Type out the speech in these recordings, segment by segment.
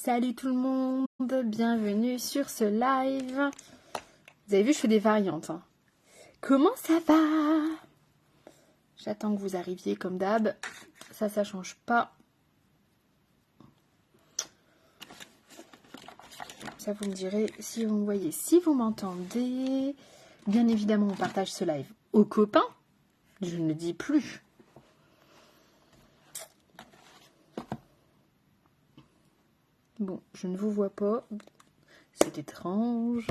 Salut tout le monde, bienvenue sur ce live. Vous avez vu, je fais des variantes. Hein. Comment ça va? J'attends que vous arriviez comme d'hab. Ça change pas. Ça, vous me direz si vous me voyez, si vous m'entendez. Bien évidemment, on partage ce live aux copains. Je ne dis plus. Bon, je ne vous vois pas. C'est étrange.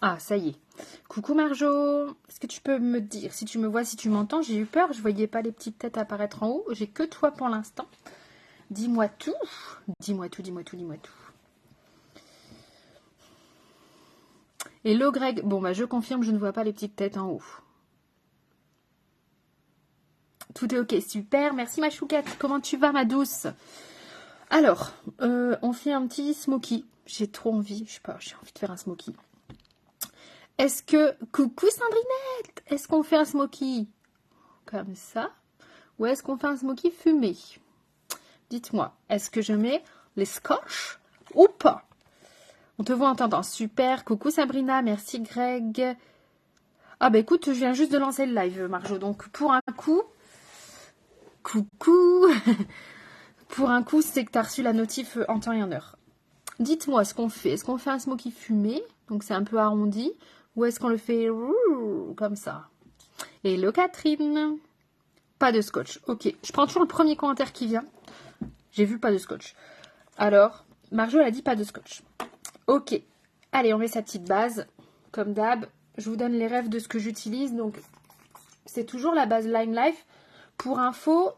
Ah, ça y est. Coucou Marjo. Est-ce que tu peux me dire si tu me vois, si tu m'entends? J'ai eu peur, je voyais pas les petites têtes apparaître en haut. J'ai que toi pour l'instant. Dis-moi tout. Dis-moi tout, dis-moi tout, dis-moi tout. Hello Greg. Bon, bah je confirme, je ne vois pas les petites têtes en haut. Tout est ok, super. Merci ma chouquette. Comment tu vas ma douce? Alors, on fait un petit smoky. J'ai trop envie, je sais pas, j'ai envie de faire un smoky. Est-ce que... Coucou Sandrinette. Est-ce qu'on fait un smoky comme ça? Ou est-ce qu'on fait un smoky fumé? Dites-moi, est-ce que je mets les scotch ou pas? On te voit en t'entend. Super. Coucou Sabrina. Merci Greg. Ah bah écoute, je viens juste de lancer le live Marjo. Donc pour un coup... Coucou. Pour un coup, c'est que tu as reçu la notif en temps et en heure. Dites-moi ce qu'on fait. Est-ce qu'on fait un smoky fumé? Donc c'est un peu arrondi. Ou est-ce qu'on le fait comme ça? Hello Catherine. Pas de scotch. Ok. Je prends toujours le premier commentaire qui vient. J'ai vu pas de scotch. Alors, Marjo, elle a dit pas de scotch. Ok. Allez, on met sa petite base. Comme d'hab, je vous donne les rêves de ce que j'utilise. Donc, c'est toujours la base Lime Life. Pour info,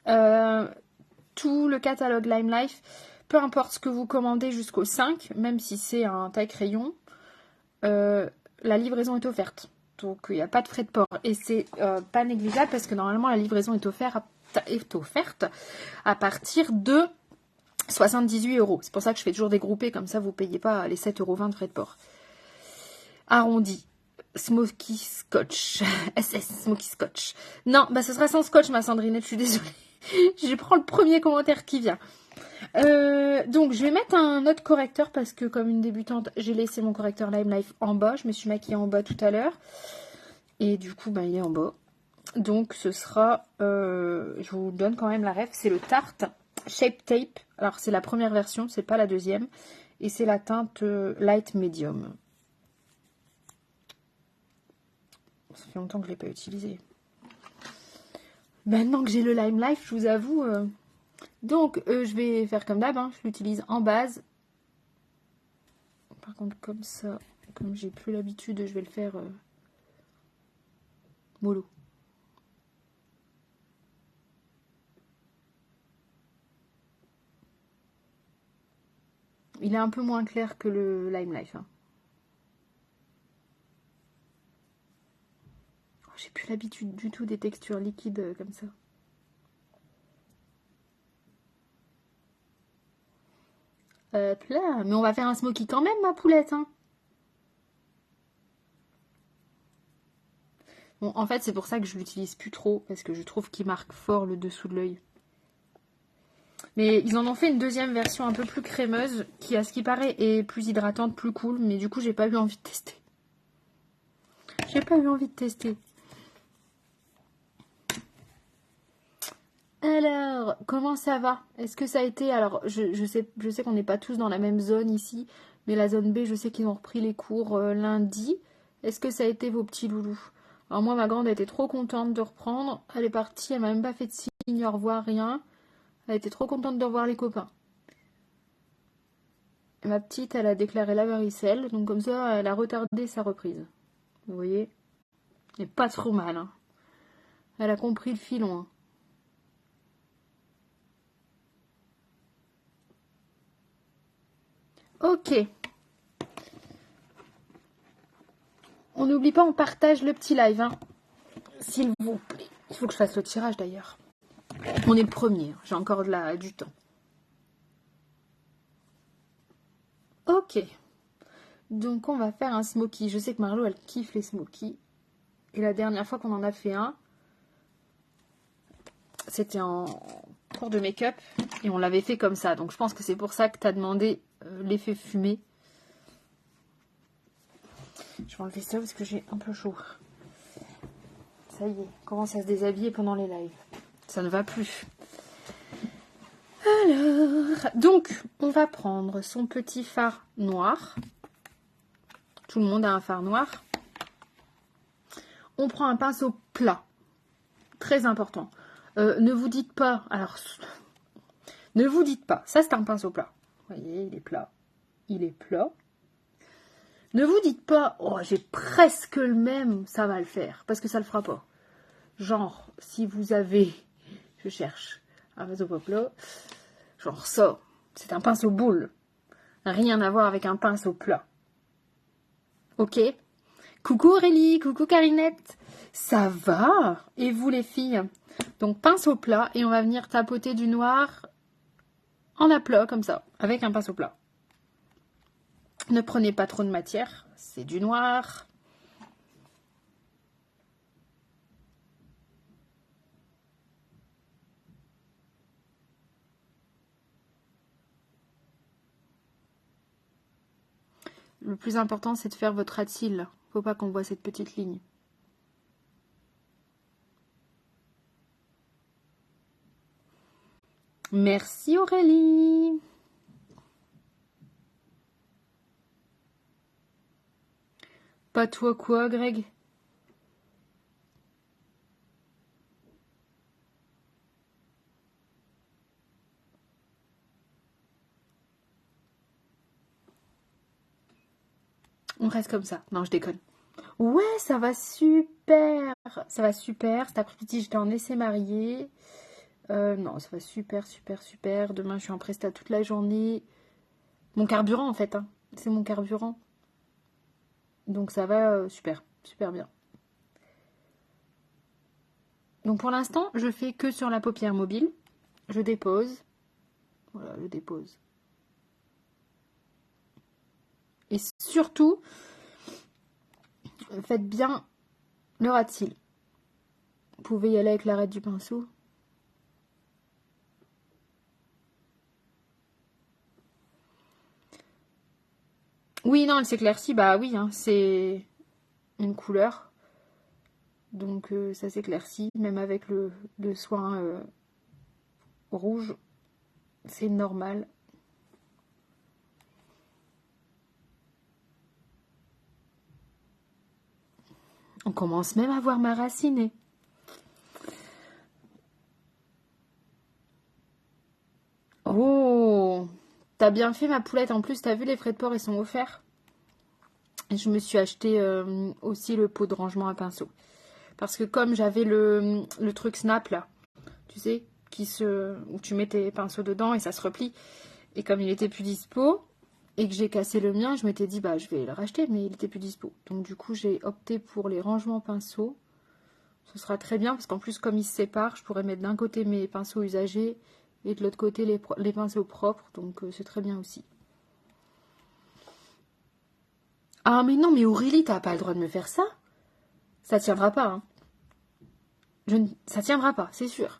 tout le catalogue Lime Life, peu importe ce que vous commandez jusqu'au 5, même si c'est un taille crayon, la livraison est offerte. Donc, il n'y a pas de frais de port. Et c'est pas négligeable parce que normalement, la livraison est offerte à partir de 78 €. C'est pour ça que je fais toujours des groupés, comme ça vous ne payez pas les 7,20 € de frais de port. Arrondi. Smoky Scotch. SS Smoky Scotch. Non, bah ce sera sans scotch ma Sandrine, je suis désolée. Je prends le premier commentaire qui vient. Donc je vais mettre un autre correcteur parce que comme une débutante, j'ai laissé mon correcteur Lime Life en bas. Je me suis maquillée en bas tout à l'heure. Et du coup, bah, il est en bas. Donc ce sera, je vous donne quand même la ref, c'est le Tarte Shape Tape. Alors c'est la première version, c'est pas la deuxième. Et c'est la teinte Light Medium. Ça fait longtemps que je ne l'ai pas utilisé. Maintenant que j'ai le Lime Life, je vous avoue. Donc je vais faire comme d'hab, hein, je l'utilise en base. Par contre comme ça, comme j'ai plus l'habitude, je vais le faire mollo. Il est un peu moins clair que le Lime Life. Hein. Oh, j'ai plus l'habitude du tout des textures liquides comme ça. Hop là, mais on va faire un smoky quand même, ma poulette. Hein. Bon, en fait, c'est pour ça que je l'utilise plus trop, parce que je trouve qu'il marque fort le dessous de l'œil. Mais ils en ont fait une deuxième version un peu plus crémeuse, qui à ce qui paraît est plus hydratante, plus cool, mais du coup j'ai pas eu envie de tester. J'ai pas eu envie de tester. Alors, comment ça va? Est-ce que ça a été... Alors, je sais qu'on n'est pas tous dans la même zone ici, mais la zone B, je sais qu'ils ont repris les cours lundi. Est-ce que ça a été vos petits loulous? Alors moi, ma grande a été trop contente de reprendre. Elle est partie, elle m'a même pas fait de signe, au revoir, rien. Elle était trop contente de revoir les copains. Ma petite, elle a déclaré la varicelle, donc comme ça, elle a retardé sa reprise. Vous voyez? Et pas trop mal. Hein. Elle a compris le filon. Hein. Ok. On n'oublie pas, on partage le petit live. Hein. S'il vous plaît. Il faut que je fasse le tirage d'ailleurs. On est le premier. J'ai encore du temps. Ok. Donc on va faire un smoky. Je sais que Marlo, elle kiffe les smokies. Et la dernière fois qu'on en a fait un, c'était en cours de make-up et on l'avait fait comme ça. Donc je pense que c'est pour ça que tu as demandé l'effet fumé. Je vais enlever ça parce que j'ai un peu chaud. Ça y est, on commence à se déshabiller pendant les lives. Ça ne va plus. Alors, donc, on va prendre son petit fard noir. Tout le monde a un fard noir. On prend un pinceau plat. Très important. Ne vous dites pas... Alors, ne vous dites pas. Ça, c'est un pinceau plat. Vous voyez, il est plat. Il est plat. Ne vous dites pas, oh, j'ai presque le même, ça va le faire. Parce que ça le fera pas. Genre, si vous avez... Je cherche un pinceau plat. Genre ça. C'est un pinceau boule. Rien à voir avec un pinceau plat. Ok? Coucou Aurélie, coucou Carinette. Ça va? Et vous les filles? Donc pinceau plat et on va venir tapoter du noir en aplat comme ça, avec un pinceau plat. Ne prenez pas trop de matière, c'est du noir. Le plus important, c'est de faire votre ras de cils. Faut pas qu'on voit cette petite ligne. Merci Aurélie. Pas toi quoi, Greg? On reste comme ça. Non, je déconne. Ouais, ça va super. Ça va super. Cet après-midi, j'étais en essai marié. Non, ça va super, super, super. Demain, je suis en presta toute la journée. Mon carburant, en fait. Hein. C'est mon carburant. Donc, ça va super, super bien. Donc, pour l'instant, je fais que sur la paupière mobile. Je dépose. Voilà, je dépose. Et surtout, faites bien le ras de cils. Vous pouvez y aller avec l'arête du pinceau. Oui, non, elle s'éclaircit. Bah oui, hein, c'est une couleur. Donc ça s'éclaircit, même avec le soin rouge. C'est normal. On commence même à voir ma racinée. Oh, t'as bien fait ma poulette. En plus, t'as vu, les frais de port, ils sont offerts. Et je me suis acheté aussi le pot de rangement à pinceau. Parce que comme j'avais le truc Snap, là, tu sais, où tu mets tes pinceaux dedans et ça se replie. Et comme il était plus dispo et que j'ai cassé le mien, je m'étais dit, bah, je vais le racheter, mais il était plus dispo. Donc du coup, j'ai opté pour les rangements pinceaux. Ce sera très bien parce qu'en plus, comme ils se séparent, je pourrais mettre d'un côté mes pinceaux usagés et de l'autre côté les pinceaux propres. Donc c'est très bien aussi. Ah mais non, mais Aurélie, t'as pas le droit de me faire ça. Ça tiendra pas. Hein. Ça tiendra pas, c'est sûr.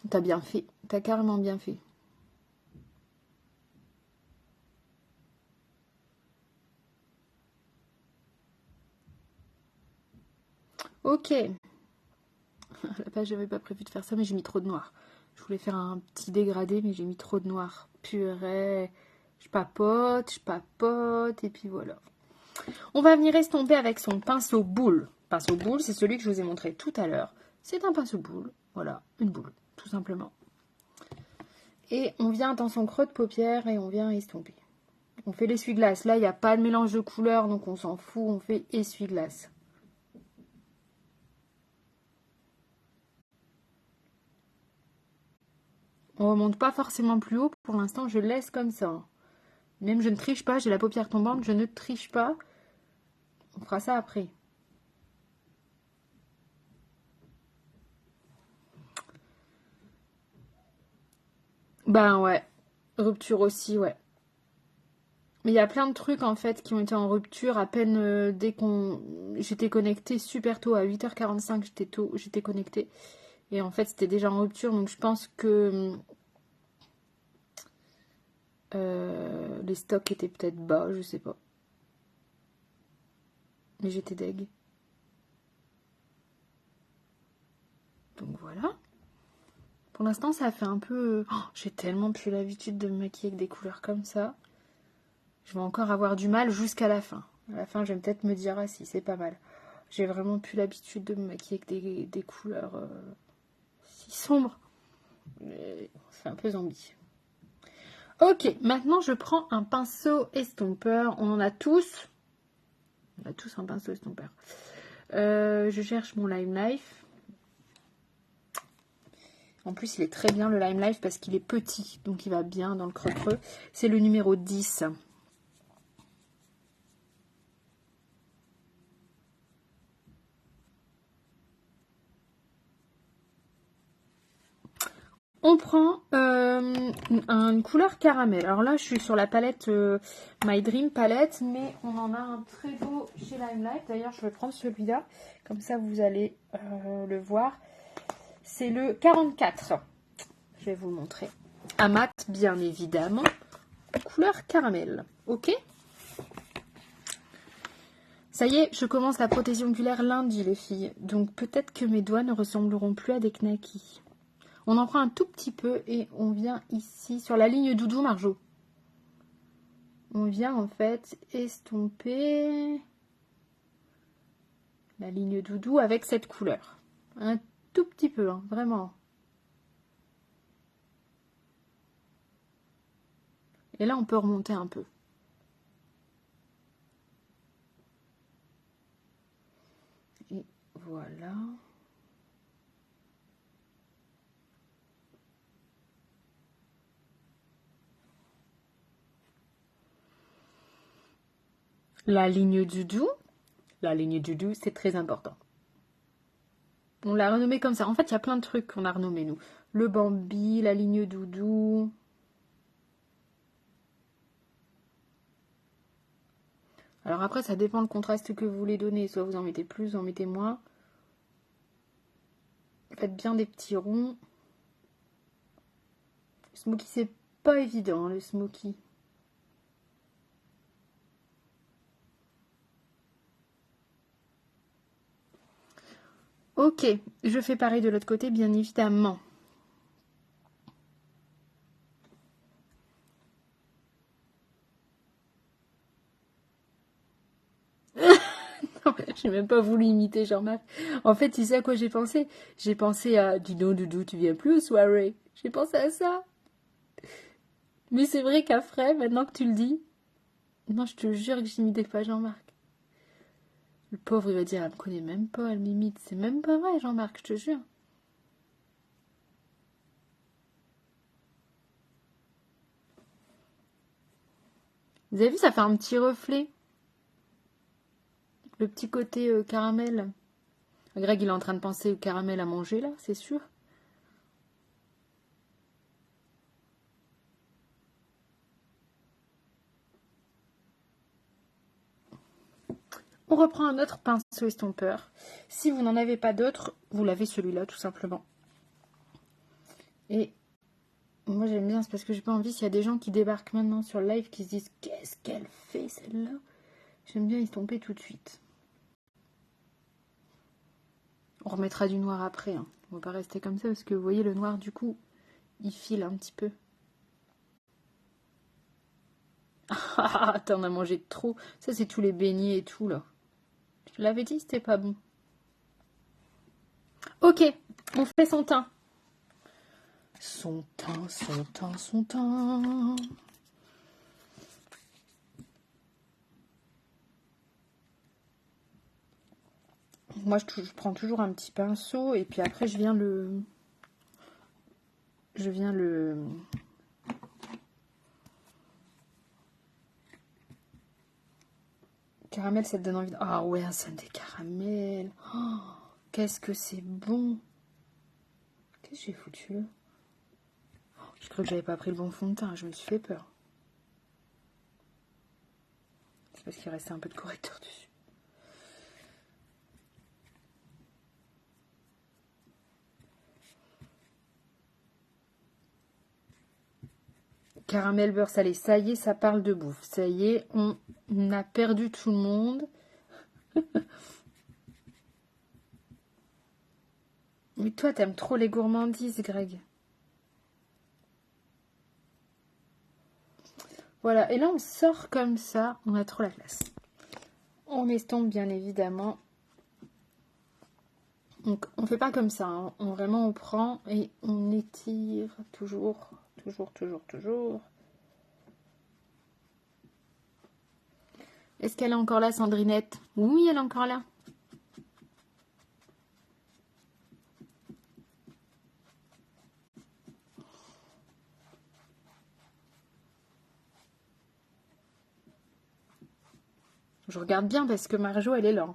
T'as bien fait. T'as carrément bien fait. Ok. À la page, j'avais pas prévu de faire ça, mais j'ai mis trop de noir. Je voulais faire un petit dégradé, mais j'ai mis trop de noir. Purée. Je papote, et puis voilà. On va venir estomper avec son pinceau boule. Pinceau boule, c'est celui que je vous ai montré tout à l'heure. C'est un pinceau boule. Voilà, une boule, tout simplement. Et on vient dans son creux de paupière et on vient estomper. On fait l'essuie-glace. Là, il n'y a pas de mélange de couleurs, donc on s'en fout. On fait essuie-glace. On remonte pas forcément plus haut. Pour l'instant, je laisse comme ça. Même je ne triche pas. J'ai la paupière tombante. Je ne triche pas. On fera ça après. Ben ouais. Rupture aussi, ouais. Mais il y a plein de trucs en fait qui ont été en rupture à peine dès qu'on... J'étais connectée super tôt, à 8h45 j'étais connectée. Et en fait c'était déjà en rupture, donc je pense que les stocks étaient peut-être bas, je sais pas. Mais j'étais deg. Donc voilà. Pour l'instant ça fait un peu... Oh, j'ai tellement plus l'habitude de me maquiller avec des couleurs comme ça. Je vais encore avoir du mal jusqu'à la fin. À la fin je vais peut-être me dire, ah si c'est pas mal. J'ai vraiment plus l'habitude de me maquiller avec des couleurs si sombres. C'est un peu zombie. Ok, maintenant je prends un pinceau estompeur. On en a tous. On a tous un pinceau estompeur. Je cherche mon Lime Life. En plus, il est très bien le Lime Life parce qu'il est petit. Donc il va bien dans le creux-creux. C'est le numéro 10. On prend une couleur caramel. Alors là, je suis sur la palette My Dream palette, mais on en a un très beau chez Lime Life. D'ailleurs, je vais prendre celui-là, comme ça vous allez le voir. C'est le 44. Je vais vous le montrer. À mat, bien évidemment. Couleur caramel. Ok. Ça y est, je commence la prothèse ongulaire lundi, les filles. Donc peut-être que mes doigts ne ressembleront plus à des knackis. On en prend un tout petit peu et on vient ici sur la ligne doudou, Marjo. On vient en fait estomper la ligne doudou avec cette couleur. Un tout petit peu, hein, vraiment. Et là, on peut remonter un peu. Et voilà. La ligne doudou. La ligne doudou, c'est très important. On l'a renommé comme ça. En fait, il y a plein de trucs qu'on a renommés, nous. Le Bambi, la ligne doudou. Alors après, ça dépend le contraste que vous voulez donner. Soit vous en mettez plus, vous en mettez moins. Faites bien des petits ronds. Le smoky, c'est pas évident, le smoky. Ok, je fais pareil de l'autre côté, bien évidemment. Non, j'ai même pas voulu imiter Jean-Marc. En fait, tu sais à quoi j'ai pensé? J'ai pensé à dis donc, Doudou, tu viens plus aux soirées. J'ai pensé à ça. Mais c'est vrai qu'après, maintenant que tu le dis, non, je te jure que j'imitais pas Jean-Marc. Le pauvre, il va dire, elle me connaît même pas, elle m'imite. C'est même pas vrai, Jean-Marc, je te jure. Vous avez vu, ça fait un petit reflet. Le petit côté caramel. Greg, il est en train de penser au caramel à manger, là, c'est sûr. On reprend un autre pinceau estompeur. Si vous n'en avez pas d'autre, vous lavez celui-là, tout simplement. Et moi, j'aime bien, c'est parce que j'ai pas envie, s'il y a des gens qui débarquent maintenant sur le live, qui se disent « Qu'est-ce qu'elle fait, celle-là ?» J'aime bien estomper tout de suite. On remettra du noir après. Hein. On va pas rester comme ça, parce que vous voyez, le noir, du coup, il file un petit peu. Ah, t'en as mangé trop. Ça, c'est tous les beignets et tout, là. Je l'avais dit, c'était pas bon. Ok, on fait son teint. Son teint, son teint, son teint. Moi, je prends toujours un petit pinceau et puis après, je viens le... Caramel, ça te donne envie de... Ah ouais, un sun des caramels. Oh, qu'est-ce que c'est bon. Qu'est-ce que j'ai foutu là? Je crois que j'avais pas pris le bon fond de teint, je me suis fait peur. C'est parce qu'il restait un peu de correcteur dessus. Caramel beurre salé. Ça y est, ça parle de bouffe. Ça y est, on a perdu tout le monde. Mais toi, t'aimes trop les gourmandises, Greg. Voilà, et là, on sort comme ça. On a trop la classe. On estompe, bien évidemment. Donc, on fait pas comme ça. Hein. Vraiment, on prend et on étire toujours, toujours, toujours, toujours. Est-ce qu'elle est encore là, Sandrinette? Oui, elle est encore là. Je regarde bien parce que Marjo, elle est là.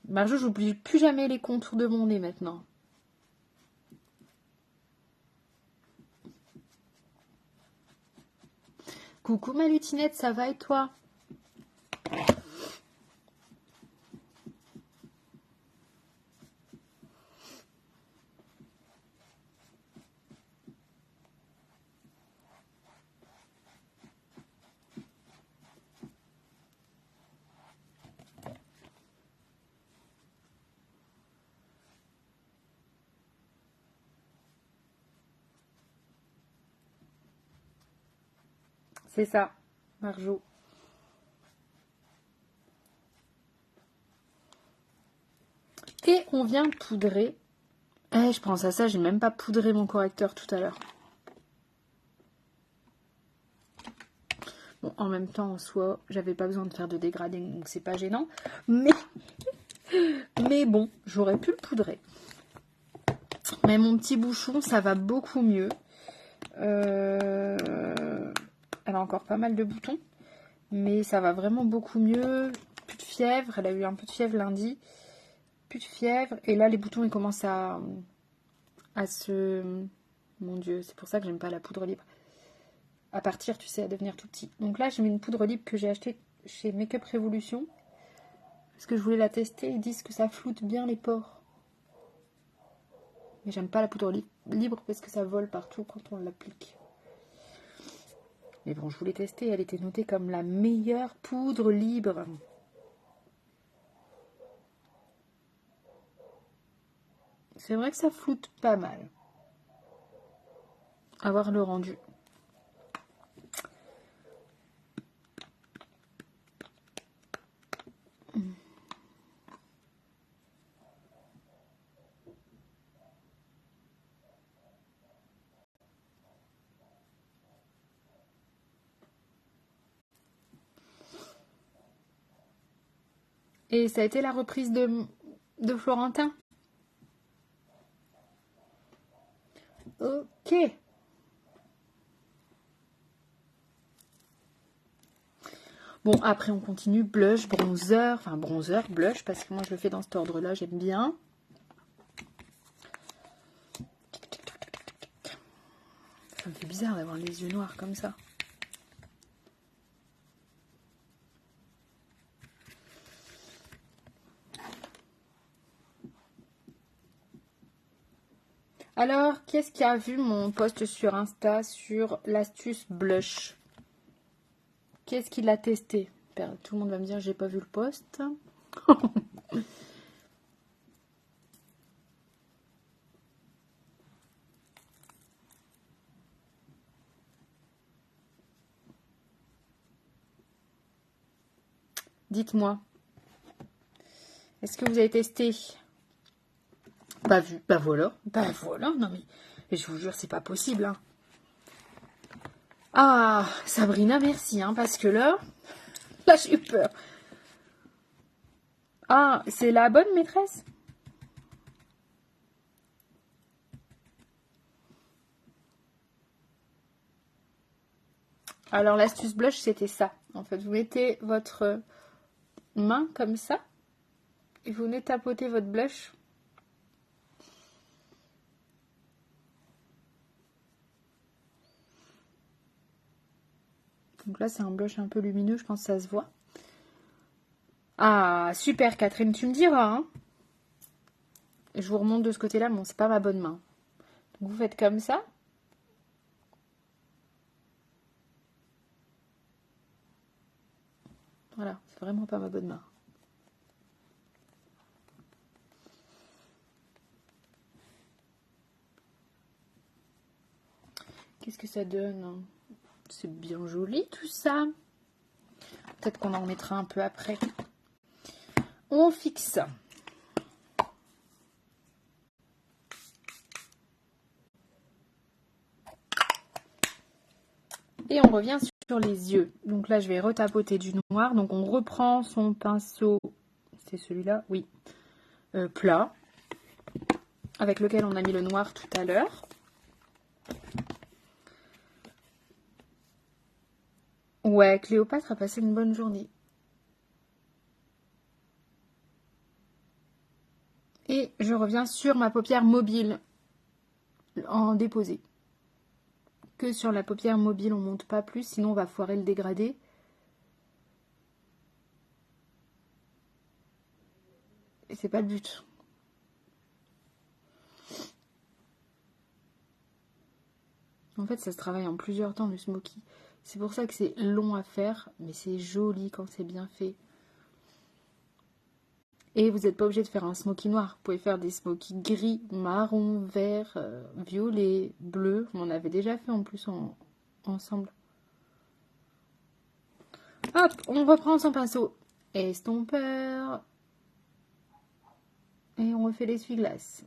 Marjo, j'oublie plus jamais les contours de mon nez maintenant. Coucou ma lutinette, ça va et toi? C'est ça, Marjo. Et on vient poudrer. Je pense à ça, j'ai même pas poudré mon correcteur tout à l'heure. Bon, en même temps, en soi, j'avais pas besoin de faire de dégradé, donc c'est pas gênant. Mais bon, j'aurais pu le poudrer. Mais mon petit bouchon, ça va beaucoup mieux. Elle a encore pas mal de boutons. Mais ça va vraiment beaucoup mieux. Plus de fièvre. Elle a eu un peu de fièvre lundi. Plus de fièvre. Et là, les boutons, ils commencent à se... Mon Dieu, c'est pour ça que j'aime pas la poudre libre. À partir, tu sais, à devenir tout petit. Donc là, je mets une poudre libre que j'ai achetée chez Make-up Revolution. Parce que je voulais la tester. Ils disent que ça floute bien les pores. Mais j'aime pas la poudre libre parce que ça vole partout quand on l'applique. Mais bon, je voulais tester. Elle était notée comme la meilleure poudre libre. C'est vrai que ça floute pas mal. À voir le rendu. Et ça a été la reprise de Florentin. Ok. Bon, après on continue. Blush, bronzer. Enfin, bronzer, blush, parce que moi je le fais dans cet ordre-là, j'aime bien. Ça me fait bizarre d'avoir les yeux noirs comme ça. Alors, qu'est-ce qui a vu mon post sur Insta sur l'astuce blush? Qu'est-ce qu'il a testé? Tout le monde va me dire, j'ai pas vu le post. Dites-moi. Est-ce que vous avez testé? Pas vu. Bah voilà. Bah voilà. Non mais je vous jure, c'est pas possible. Hein. Ah, Sabrina, merci. Hein, parce que là j'ai eu peur. Ah, c'est la bonne maîtresse? Alors l'astuce blush, c'était ça. En fait, vous mettez votre main comme ça et vous venez tapoter votre blush. Donc là, c'est un blush un peu lumineux, je pense que ça se voit. Ah, super Catherine, tu me diras, hein. Je vous remonte de ce côté-là, bon, c'est pas ma bonne main. Donc vous faites comme ça. Voilà, c'est vraiment pas ma bonne main. Qu'est-ce que ça donne? C'est bien joli tout ça. Peut-être qu'on en remettra un peu après. On fixe. Et on revient sur les yeux. Donc là, je vais retapoter du noir. Donc on reprend son pinceau. C'est celui-là? Oui. Plat. Avec lequel on a mis le noir tout à l'heure. Ouais, Cléopâtre a passé une bonne journée. Et je reviens sur ma paupière mobile en déposé. Que sur la paupière mobile, on monte pas plus, sinon on va foirer le dégradé. Et c'est pas le but. En fait, ça se travaille en plusieurs temps, le smoky. C'est pour ça que c'est long à faire, mais c'est joli quand c'est bien fait. Et vous n'êtes pas obligé de faire un smoky noir. Vous pouvez faire des smoky gris, marron, vert, violet, bleu. On en avait déjà fait en plus ensemble. Hop, on reprend son pinceau estompeur. Et on refait l'essuie-glace.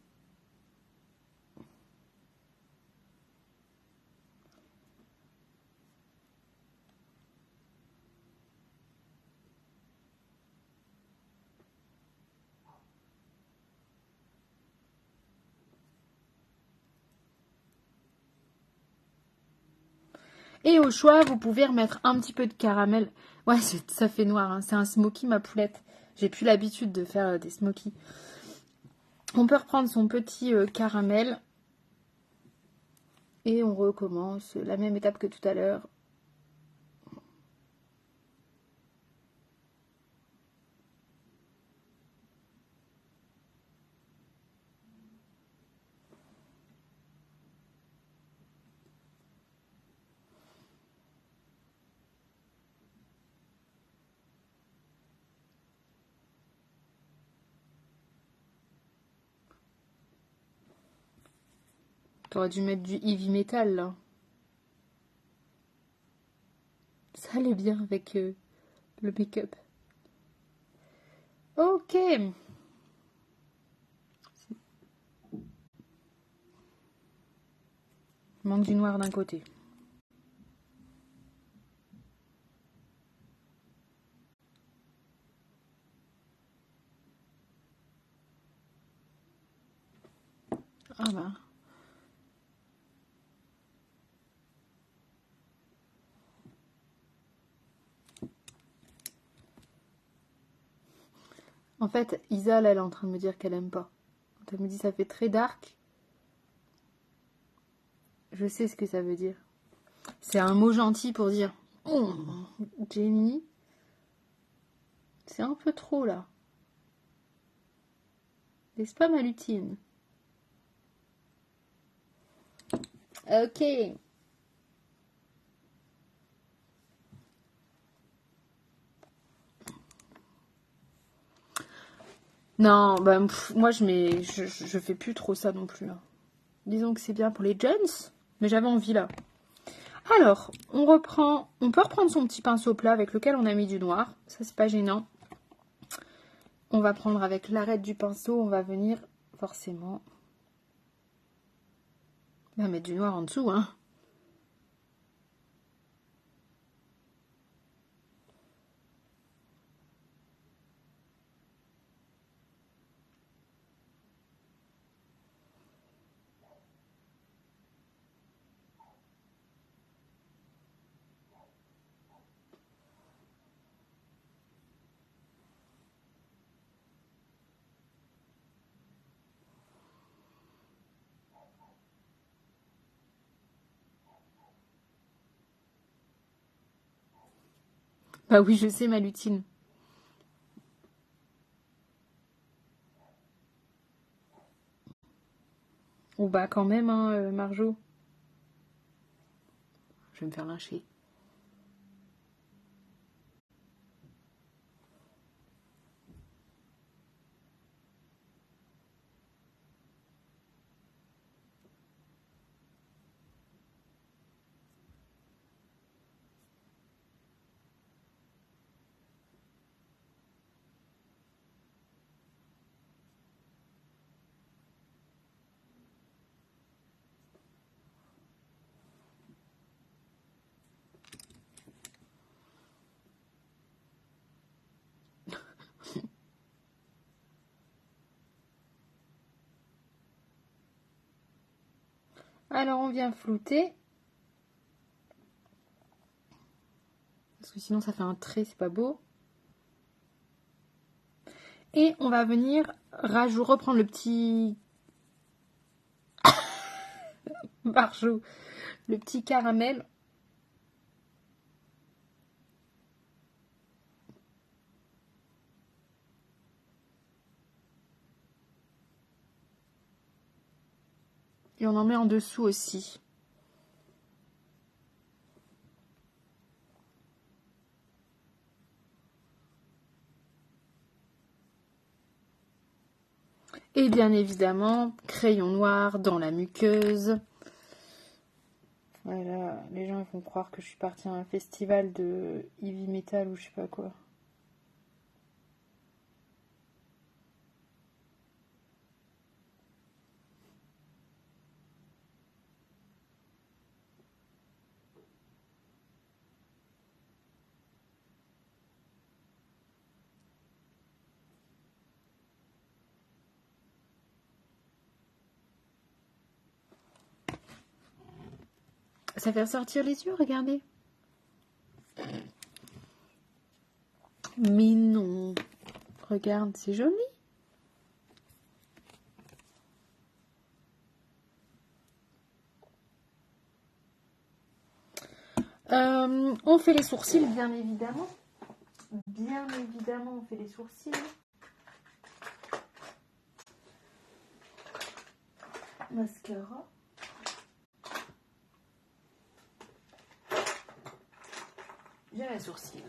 Et au choix, vous pouvez remettre un petit peu de caramel. Ouais, ça fait noir, hein. C'est un smoky, ma poulette. J'ai plus l'habitude de faire des smokies. On peut reprendre son petit caramel. Et on recommence la même étape que tout à l'heure. T'aurais dû mettre du heavy metal, là. Ça allait bien avec le make-up. Ok. Il manque du noir d'un côté. Ah bah. En fait, Isa, là, elle est en train de me dire qu'elle aime pas. Quand elle me dit ça fait très dark, je sais ce que ça veut dire. C'est un mot gentil pour dire oh, Jenny, c'est un peu trop là. N'est-ce pas ma lutine? Ok. Non, bah, moi je fais plus trop ça non plus, hein. Disons que c'est bien pour les jeunes, mais j'avais envie là. Alors, on peut reprendre son petit pinceau plat avec lequel on a mis du noir. Ça, c'est pas gênant. On va prendre avec l'arête du pinceau, on va venir forcément mettre du noir en dessous, hein. Bah oui, je sais ma lutine. Ou bah quand même, hein, Marjo. Je vais me faire lyncher. Alors on vient flouter. Parce que sinon ça fait un trait, c'est pas beau. Et on va venir reprendre le petit Marjo, le petit caramel. Et on en met en dessous aussi. Et bien évidemment, crayon noir dans la muqueuse. Voilà, les gens ils vont croire que je suis partie à un festival de heavy metal ou je sais pas quoi. Ça fait ressortir les yeux, regardez. Mais non. Regarde, c'est joli. On fait les sourcils, bien évidemment. Bien évidemment, on fait les sourcils. Mascara. J'ai les sourcils.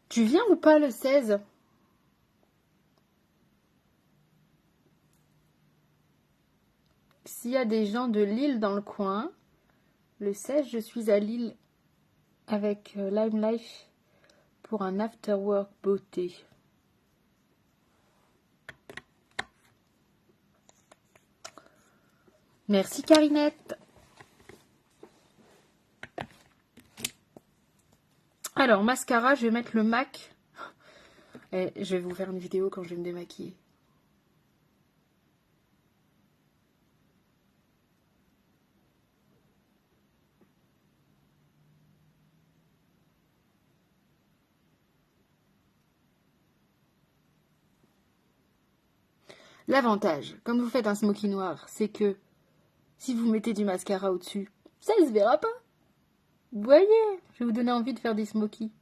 Tu viens ou pas le 16 ? S'il y a des gens de Lille dans le coin, le 16, je suis à Lille avec Lime Life pour un after work beauté. Merci Carinette. Alors, mascara, je vais mettre le MAC. Et je vais vous faire une vidéo quand je vais me démaquiller. L'avantage, quand vous faites un smoky noir, c'est que si vous mettez du mascara au-dessus, ça ne se verra pas. Vous voyez, je vais vous donner envie de faire des smokies.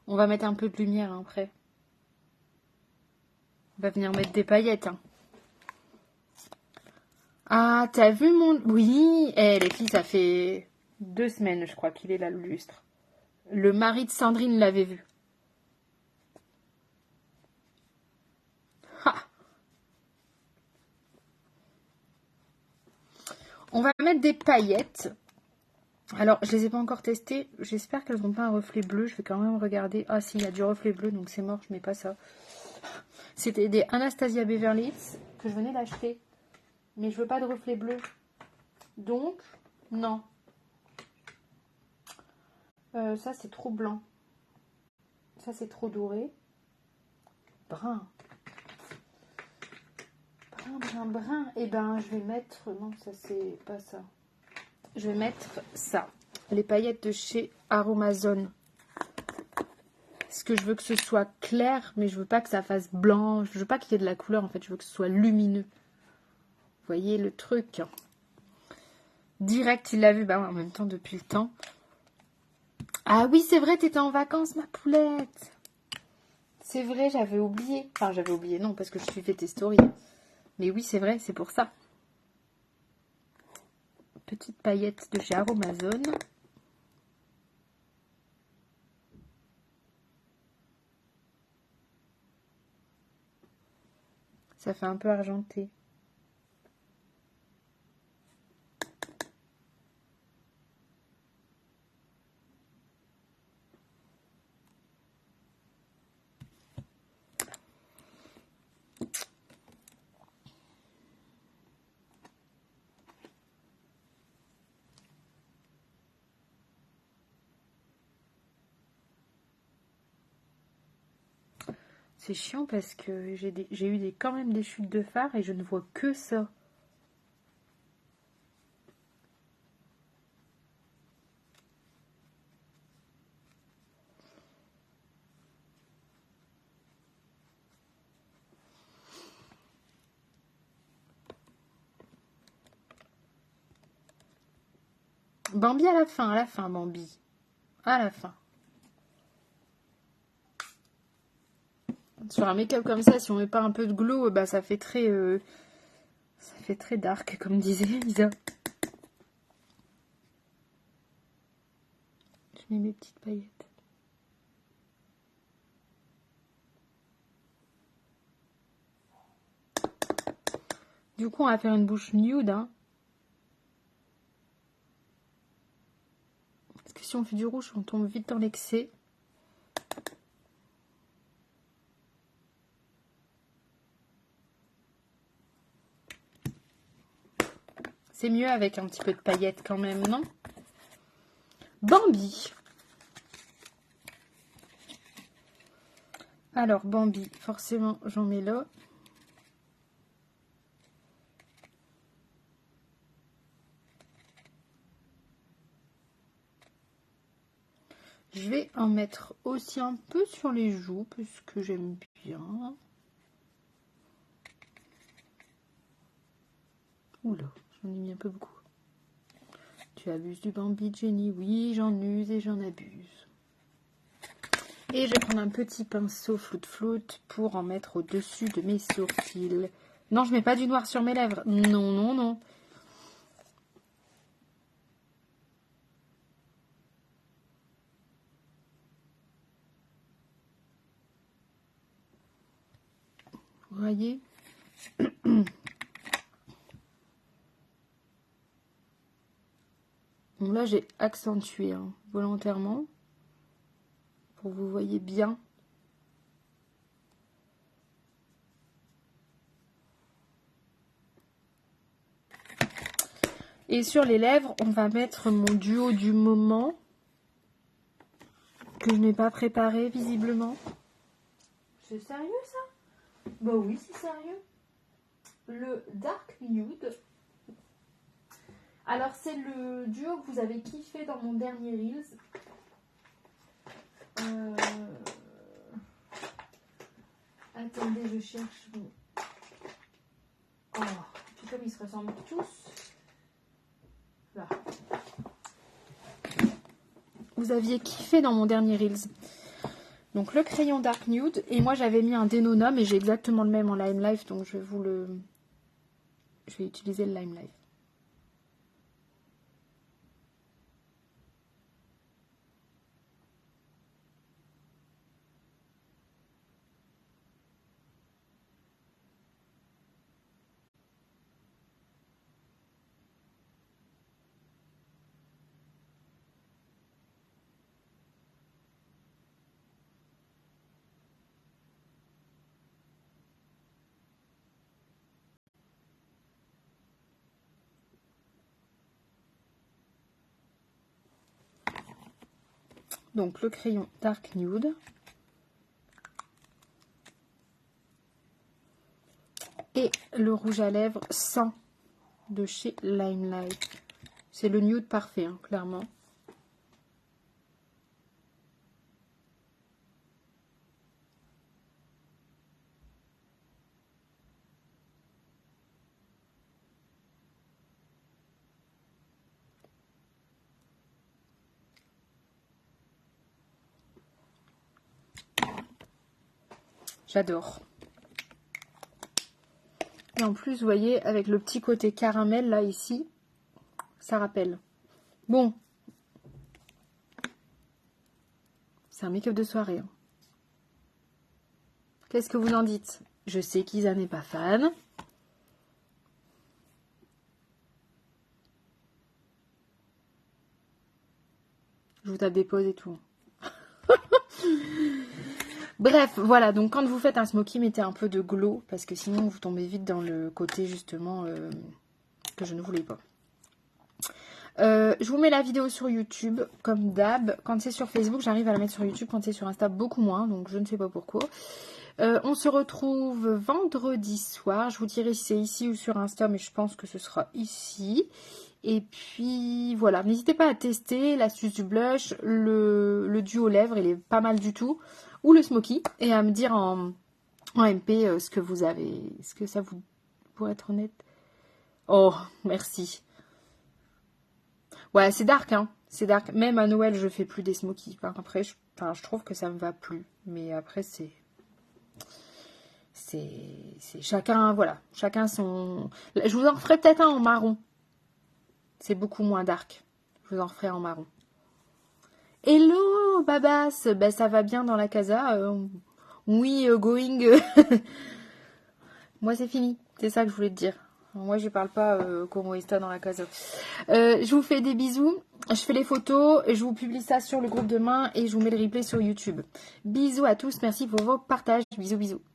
On va mettre un peu de lumière après. On va venir mettre des paillettes. Hein. Ah, t'as vu mon... Oui, les filles, ça fait 2 semaines, je crois, qu'il est là, le lustre. Le mari de Sandrine l'avait vu. Ha. On va mettre des paillettes. Alors, je les ai pas encore testées. J'espère qu'elles n'ont pas un reflet bleu. Je vais quand même regarder. Ah si, il y a du reflet bleu, donc c'est mort, je mets pas ça. C'était des Anastasia Beverly Hills que je venais d'acheter. Mais je veux pas de reflet bleu. Donc, non. Ça, c'est trop blanc. Ça, c'est trop doré. Brun. Brun, brun, brun. Et ben, je vais mettre... Non, ça, c'est pas ça. Je vais mettre ça. Les paillettes de chez Aromazone. parce que je veux que ce soit clair, mais je veux pas que ça fasse blanc. Je veux pas qu'il y ait de la couleur, en fait. Je veux que ce soit lumineux. Vous voyez le truc? Direct, il l'a vu. Bah ouais, en même temps, depuis le temps. Ah oui, c'est vrai, t'étais en vacances, ma poulette. C'est vrai, j'avais oublié. Enfin, j'avais oublié, non, parce que je suivais tes stories. Mais oui, c'est vrai, c'est pour ça. Petite paillette de chez Aromazone. Ça fait un peu argenté. C'est chiant parce que j'ai eu quand même des chutes de phare et je ne vois que ça. Bambi à la fin, Bambi. À la fin. Sur un make-up comme ça, si on met pas un peu de glow, bah ça fait très dark, comme disait Lisa. Je mets mes petites paillettes. Du coup, on va faire une bouche nude, hein. Parce que si on fait du rouge, on tombe vite dans l'excès. C'est mieux avec un petit peu de paillettes quand même, non? Bambi. Alors, Bambi, forcément, j'en mets là. Je vais en mettre aussi un peu sur les joues, parce que j'aime bien. Oula, j'en ai mis un peu beaucoup. Tu abuses du Bambi, Jenny? Oui, j'en use et j'en abuse. Et je vais prendre un petit pinceau floute pour en mettre au-dessus de mes sourcils. Non, je mets pas du noir sur mes lèvres. Non, non, non. Vous voyez? Donc là, j'ai accentué volontairement pour que vous voyez bien. Et sur les lèvres, on va mettre mon duo du moment que je n'ai pas préparé visiblement. C'est sérieux ça? Bah oui, c'est sérieux. Le Dark Nude. Alors c'est le duo que vous avez kiffé dans mon dernier Reels. Attendez, je cherche. Oh, puis comme ils se ressemblent tous. Là. Vous aviez kiffé dans mon dernier Reels. Donc le crayon Dark Nude. Et moi j'avais mis un Denona, mais j'ai exactement le même en Lime Life. Donc je vais utiliser le Lime Life. Donc le crayon Dark Nude. Et le rouge à lèvres 100 de chez Lime Life. C'est le nude parfait, hein, clairement. J'adore. Et en plus, vous voyez, avec le petit côté caramel, là, ici, ça rappelle. Bon. C'est un make-up de soirée. Hein. Qu'est-ce que vous en dites? Je sais qu'Isa n'est pas fan. Je vous tape des pauses et tout. Bref, voilà. Donc, quand vous faites un smoky, mettez un peu de glow. Parce que sinon, vous tombez vite dans le côté, justement, que je ne voulais pas. Je vous mets la vidéo sur YouTube, comme d'hab. Quand c'est sur Facebook, j'arrive à la mettre sur YouTube. Quand c'est sur Insta, beaucoup moins. Donc, je ne sais pas pourquoi. On se retrouve vendredi soir. Je vous dirai si c'est ici ou sur Insta, mais je pense que ce sera ici. Et puis, voilà. N'hésitez pas à tester l'astuce du blush, le duo lèvres, il est pas mal du tout. Ou le smoky. Et à me dire en MP ce que vous avez. Est-ce que ça vous... Pour être honnête. Oh, merci. Ouais, c'est dark, hein. C'est dark. Même à Noël, je fais plus des smokies. Enfin, après, je trouve que ça me va plus. Mais après, c'est chacun, voilà. Chacun son... Je vous en ferai peut-être un en marron. C'est beaucoup moins dark. Je vous en ferai en marron. Hello, Babas. Ben, ça va bien dans la casa. Oui, going. Moi, c'est fini. C'est ça que je voulais te dire. Moi, je parle pas como está dans la casa. Je vous fais des bisous. Je fais les photos. Je vous publie ça sur le groupe demain. Et je vous mets le replay sur YouTube. Bisous à tous. Merci pour vos partages. Bisous, bisous.